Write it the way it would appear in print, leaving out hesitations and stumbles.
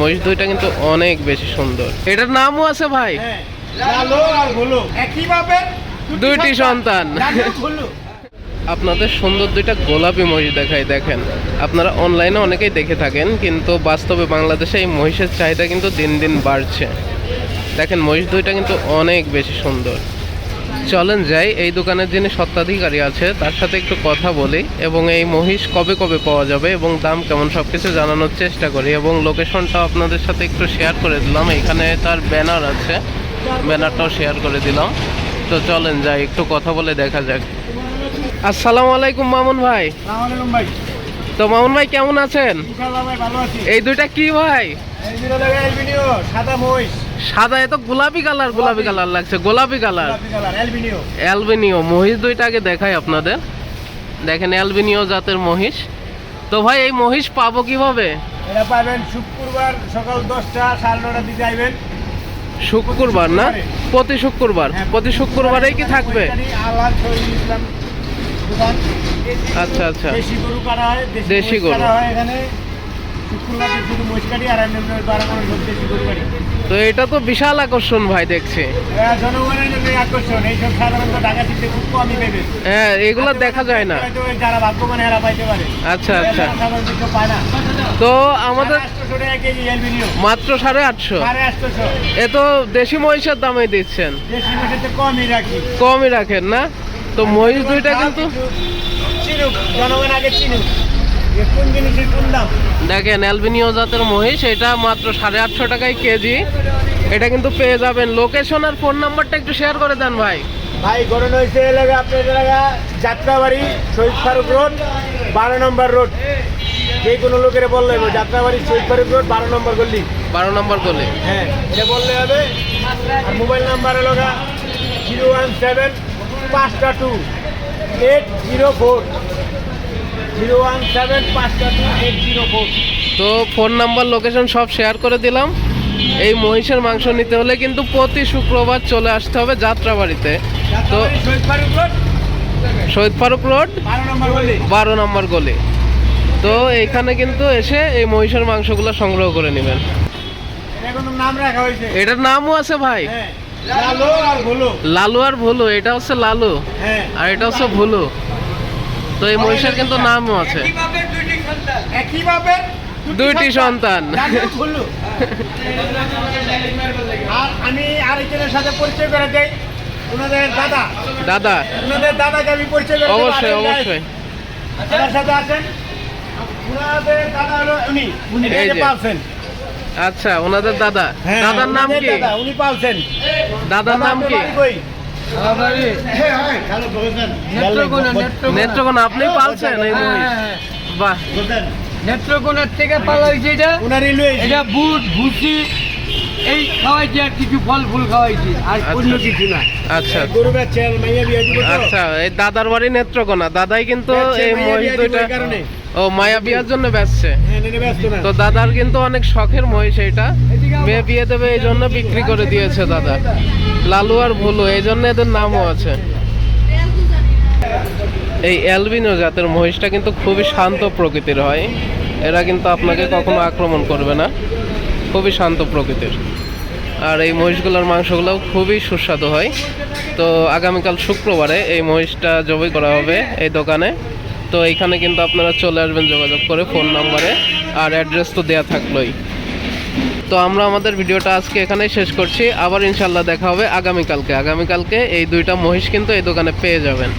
মহিষ দুইটা কিন্তু অনেক বেশি সুন্দর। এটার নামও আছে ভাই, লালু আর ভুলু একই বাপের দুইটি সন্তান। আপনাদের সুন্দর দুইটা গোলাপি মহিষ দেখাই। দেখেন, আপনারা অনলাইনে অনেকেই দেখে থাকেন, কিন্তু বাস্তবে বাংলাদেশে এই মহিষের চাহিদা কিন্তু দিন দিন বাড়ছে। দেখেন, মহিষ দুইটা কিন্তু অনেক বেশি সুন্দর। চলেন যাই, এই দোকানের যিনি স্বত্বাধিকারী আছে তার সাথে একটু কথা বলি এবং এই মহিষ কবে কবে পাওয়া যাবে এবং দাম কেমন সব কিছু জানানোর চেষ্টা করি এবং লোকেশনটাও আপনাদের সাথে একটু শেয়ার করে দিলাম। এখানে তার ব্যানার আছে, ব্যানারটাও শেয়ার করে দিলাম। তো চলেন যাই, একটু কথা বলে দেখা যাক। আসসালামু আলাইকুম মামুন ভাই। আসসালামু ভাই। তো মামুন ভাই কেমন আছেন? ইনশাআল্লাহ ভাই ভালো আছি। এই দুইটা কি ভাই? এই দুটো লাগে অ্যালবিনিও সাদা মহিষ। সাদা, এত গোলাপি কালার, গোলাপি কালার লাগছে, গোলাপি কালার, গোলাপি কালার অ্যালবিনিও। অ্যালবিনিও মহিষ দুইটা আগে দেখাই আপনাদের। দেখেন, অ্যালবিনিও জাতের মহিষ। তো ভাই এই মহিষ পাবো কিভাবে? এটা পাবেন শুক্রবার সকাল 10টা 9:30 দিকে আইবেন। শুক্রবার না? প্রতি শুক্রবার? প্রতি শুক্রবারেই কি থাকবে? আল্লাহ শহীদ ইসলাম দোকান। আচ্ছা আচ্ছা, দেশি গরু কাটা হয়, দেশি গরু কাটা হয় এখানে। শুক্রবারে শুধু মহিষ কাটি আর এমনি 12 মানুষ দেশি গরু কাটি। তো এটা তো বিশাল আকর্ষণ ভাই দেখছি। জনগণের জন্য আকর্ষণ। এইসব সাধারণত ঢাকা থেকে খুব কমই পেবে। হ্যাঁ, এগুলো দেখা যায় না। যারা ভাগ্যবান এরা পাইতে পারে। আচ্ছা আচ্ছা। সাধারণত কেউ পায় না। তো আমাদের 800 টাকা কেজি অ্যালবিনিও। মাত্র 850। 850। এ তো দেশি মহিষের দামে দিচ্ছেন। দেশি মহিষের কমই রাখি। কমই রাখেন না? তো মহিষ দুইটা কিন্তু চিনুক, জনগণ আগে চিনুক কোন জিনিসের কোন দাম। দেখেন, অ্যালবিনিও জাতের মহিষ, এটা মাত্র 850 টাকায় কেজি। এটা কিন্তু পেয়ে যাবেন। লোকেশন আর ফোন নাম্বারটা একটু শেয়ার করে দেন ভাই। ভাই গরম হয়েছে এলাকা, আপনার এলাকা যাত্রাবাড়ি শহীদ ফারুক রোড 12 নম্বর রোড। যে কোনো লোকের বললে হবে যাত্রাবাড়ি শহীদ ফারুক রোড 12 নম্বর গলি। 12 নম্বর গলি। হ্যাঁ, এটা বললে হবে। আর মোবাইল নাম্বার হলো 017 522 804 017 522 804। তো ফোন নাম্বার, লোকেশন সব শেয়ার করে দিলাম। এই মহিষের মাংস নিতে হলে কিন্তু প্রতি শুক্রবার চলে আসতে হবে যাত্রাবাড়িতে। তো শহীদ ফারুক রোড শহীদ ফারুক রোড 12 নম্বর গলি। তো এইখানে কিন্তু এসে এই মহিষের মাংসগুলো সংগ্রহ করে নেবেন। নাম রাখা হয়েছে। এটার নামও আছে ভাই, লালু আর ভুলু। লালু আর ভুলু। এটা হচ্ছে লালু আর এটা হচ্ছে ভুলু। তো এই মহিষের কিন্তু নামও আছে। একই বাপের দুইটি সন্তান। আর আমি আরেকজনের সাথে পরিচয় করে দেই, ওনাদের দাদা। দাদা? ওনাদের দাদাকে আমি পরিচয় করে দেই। অবশ্যই অবশ্যই। আমার সাথে আছেন ওনাদের দাদা, হলো উনি এই যে পালছেন। আচ্ছা, ওনাদের দাদা। দাদার নাম কি? উনি পালছেন। দাদার নাম কি? নেত্রকোনা। আপনি পালছেন এই মহিষ? বাহ, নেত্রকোনার থেকে পালা হয়েছে এটা। এটা বুট ভুসি এই খাওয়াইছি আর কিছু ফল ফুল খাওয়াইছি আর অন্য কিছু না। আচ্ছা আচ্ছা, এই দাদার বাড়ি নেত্রকোনা। দাদাই কিন্তু এই মহিষ দুইটা ও মায়া বিয়ার জন্য বেচছে। তো দাদার কিন্তু অনেক শখের মহিষ এইটা, মেয়ে বিয়ে দেবে এই জন্য বিক্রি করে দিয়েছে দাদা। লালু আর ভুলু, এই জন্য এদের নামও আছে। এই অ্যালবিনো জাতের মহিষটা কিন্তু খুবই শান্ত প্রকৃতির হয়। এরা কিন্তু আপনাকে কখনো আক্রমণ করবে না, খুবই শান্ত প্রকৃতির। আর এই মহিষগুলোর মাংসগুলোও খুবই সুস্বাদু হয়। তো আগামীকাল শুক্রবারে এই মহিষটা জবাই করা হবে এই দোকানে। তো এইখানে কিন্তু আপনারা চলে আসবেন যোগাযোগ করে ফোন নাম্বারে, আর অ্যাড্রেস তো দেওয়া থাকলোই। তো আমরা আমাদের ভিডিওটা আজকে এখানেই শেষ করছি। আবার ইনশাল্লাহ দেখা হবে আগামীকালকে। আগামীকালকে এই দুইটা মহিষ কিন্তু এই দোকানে পেয়ে যাবেন।